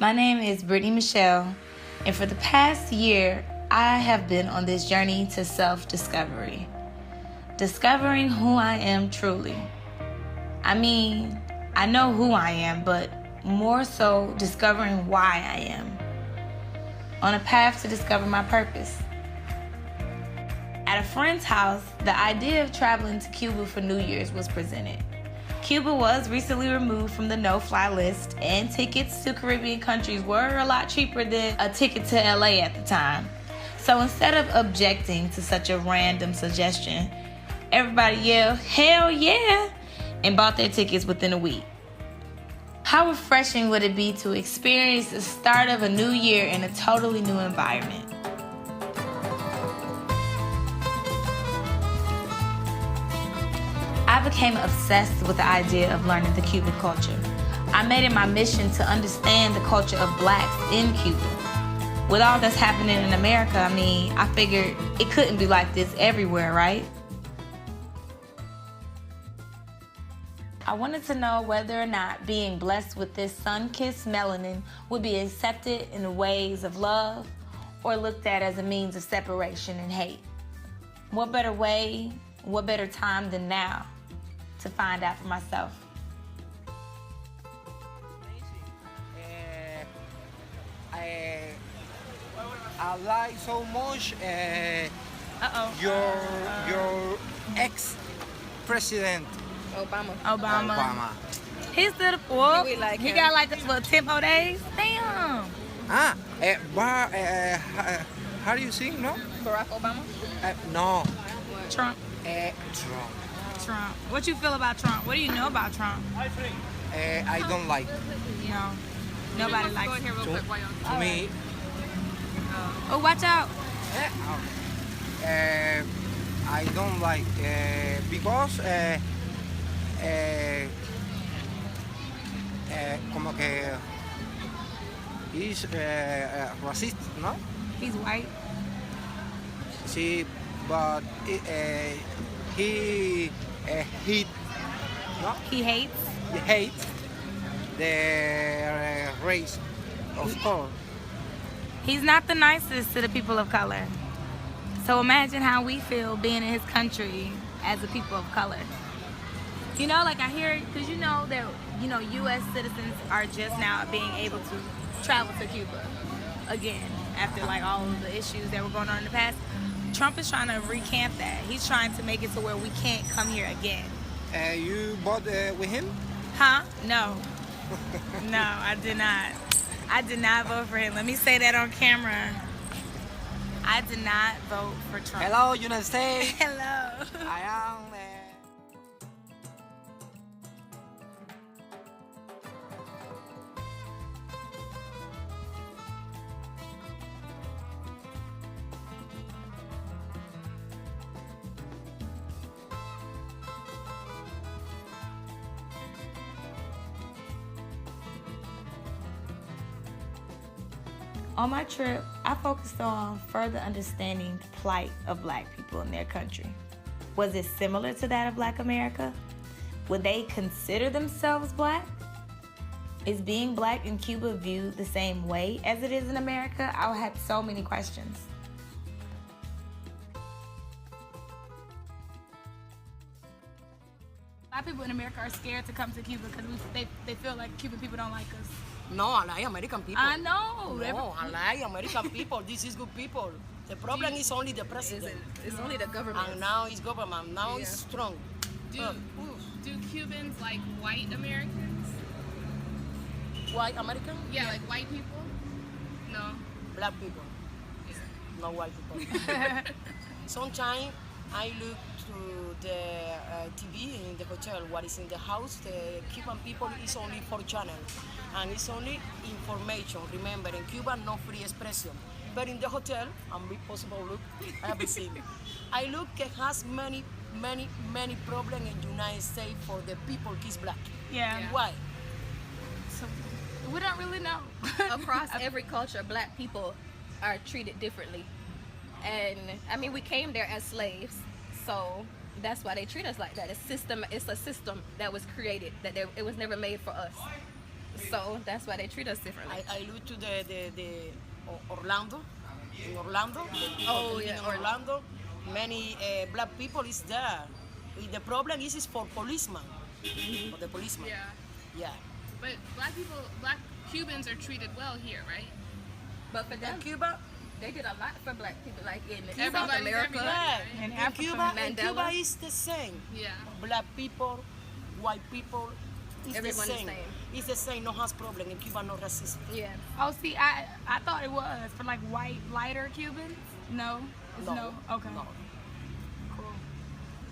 My name is Brittany Michelle, and for the past year, I have been on this journey to self-discovery. Discovering who I am truly. I mean, I know who I am, but more so discovering why I am. On a path to discover my purpose. At a friend's house, the idea of traveling to Cuba for New Year's was presented. Cuba was recently removed from the no-fly list, and tickets to Caribbean countries were a lot cheaper than a ticket to LA at the time. So instead of objecting to such a random suggestion, everybody yelled, "Hell yeah!" and bought their tickets within a week. How refreshing would it be to experience the start of a new year in a totally new environment? I became obsessed with the idea of learning the Cuban culture. I made it my mission to understand the culture of blacks in Cuba. With all that's happening in America, I figured it couldn't be like this everywhere, right? I wanted to know whether or not being blessed with this sun-kissed melanin would be accepted in the ways of love or looked at as a means of separation and hate. What better way, what better time than now to find out for myself? I like so much your ex-president. Obama. He's still the fourth. We like he him. got like what, 10 more days? Damn. How do you sing, no? Barack Obama? No. Trump. Trump. What you feel about Trump? What do you know about Trump? I don't like. No. Nobody likes him. To me, Oh, watch out. I don't like because como que he's racist, no? He's white. Sí, but he hate, no? He hates. He hates the race of color. He's not the nicest to the people of color. So imagine how we feel being in his country as a people of color. You know, like I hear, because you know that, U.S. citizens are just now being able to travel to Cuba again after like all of the issues that were going on in the past. Trump is trying to recant that. He's trying to make it to where we can't come here again. You bought with him? Huh? No. No, I did not. I did not vote for him. Let me say that on camera. I did not vote for Trump. Hello, United States. Hello. I am. On my trip, I focused on further understanding the plight of black people in their country. Was it similar to that of Black America? Would they consider themselves black? Is being black in Cuba viewed the same way as it is in America? I had so many questions. A lot of people in America are scared to come to Cuba because they feel like Cuban people don't like us. No, I like American people. I know. No, I like American people. This is good people. The problem is only the president. It's only the government. And now it's government. Now it's strong. Do Cubans like white Americans? White American? Yeah, like white people? No. Black people. No white people. Sometimes I look to the TV in the hotel. What is in the house? The Cuban people is only 4 channels. And it's only information. Remember, in Cuba, no free expression. But in the hotel, and be possible look, everything. I look, it has many problems in the United States for the people who is black. Yeah. Why? So we don't really know. Across every culture, black people are treated differently. And we came there as slaves, so that's why they treat us like that. It's a system that was created, it was never made for us. So that's why they treat us differently. I look to the Orlando, in Orlando. Oh, Living yeah, in Orlando. Many black people is there. The problem is for policeman, for the policeman. Yeah. Yeah. But black Cubans are treated well here, right? But for them, In Cuba, they did a lot for black people, like in South Everybody's America. everybody. yeah. In In Cuba, Mandela. is the same. Yeah. Black people, white people, it's Everyone the the same. same. It's the same. No has problem. In Cuba, no racism. Yeah. Oh, see, I thought it was for like white, lighter Cubans. No. It's no. Okay. No. Cool.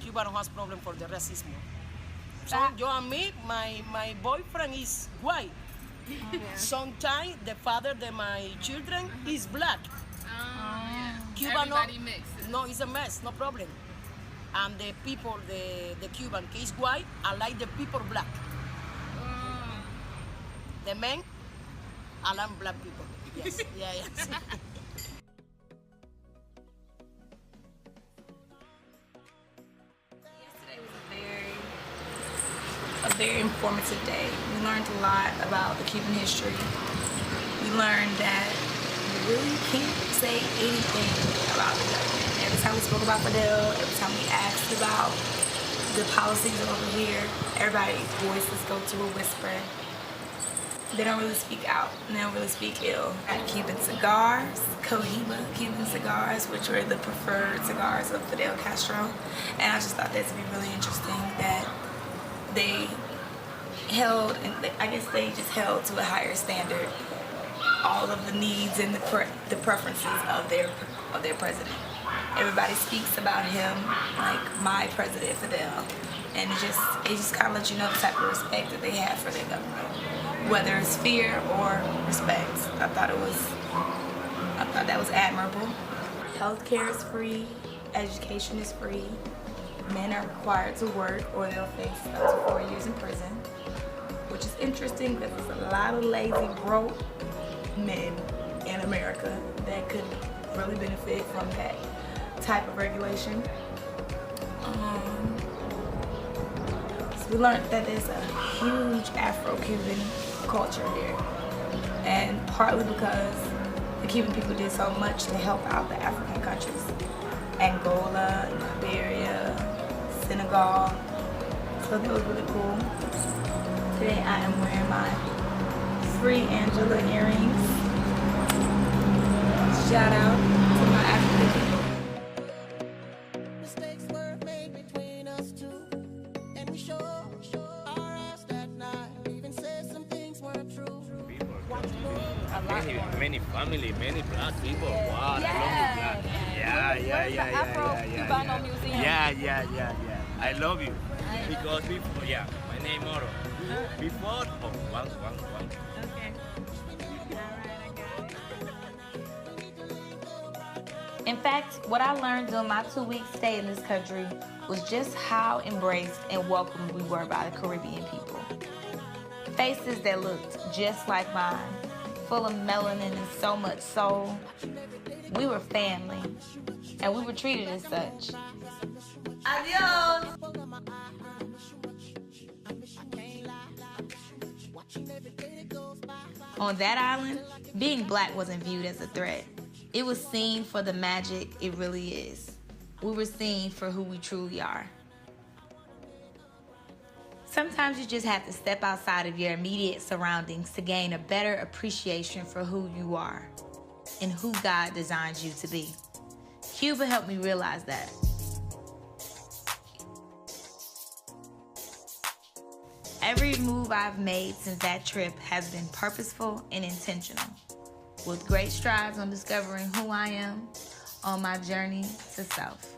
Cuba no has problem for the racism. So Ah. you and me, my boyfriend is white. Yeah. Sometimes the father of my children is black. Yeah. Cuba Everybody mixed. no, it's a mess, no problem. And the people, the Cuban is white, I like the people black. The men, I like black people. Yes, yeah, yes. Yesterday was a very informative day. We learned a lot about the Cuban history. We learned that you really can't say anything about the government. Every time we spoke about Fidel, every time we asked about the policies over here, everybody's voices go to a whisper. They don't really speak out, and they don't really speak ill. At Cuban cigars, Cohiba Cuban cigars, which were the preferred cigars of Fidel Castro. And I just thought that to be really interesting that they held, and I guess they just held to a higher standard all of the needs and the preferences of their president. Everybody speaks about him like my president Fidel, and it just kind of lets you know the type of respect that they have for their government, whether it's fear or respect. I thought that was admirable. Healthcare is free, education is free. Men are required to work or they'll face up to 4 years in prison, which is interesting because there's a lot of lazy, broke men in America that could really benefit from that type of regulation. So we learned that there's a huge Afro-Cuban culture here, and partly because the Cuban people did so much to help out the African countries, Angola, Liberia, Senegal. So that was really cool. Today I am wearing my Free Angela earrings. Shout out to my African people. Mistakes were made between us two, and we showed our ass that night. Even said some things weren't true. Many family, many black people. Wow, Yeah. I love you, black. Where's the Afro-Cubano Museum? Yeah. I love you because before, my name Moro. Before, one. Okay. In fact, what I learned during my 2-week stay in this country was just how embraced and welcomed we were by the Caribbean people. Faces that looked just like mine, full of melanin and so much soul. We were family, and we were treated as such. Adios! On that island, being black wasn't viewed as a threat. It was seen for the magic it really is. We were seen for who we truly are. Sometimes you just have to step outside of your immediate surroundings to gain a better appreciation for who you are and who God designed you to be. Cuba helped me realize that. Every move I've made since that trip has been purposeful and intentional, with great strides on discovering who I am on my journey to self.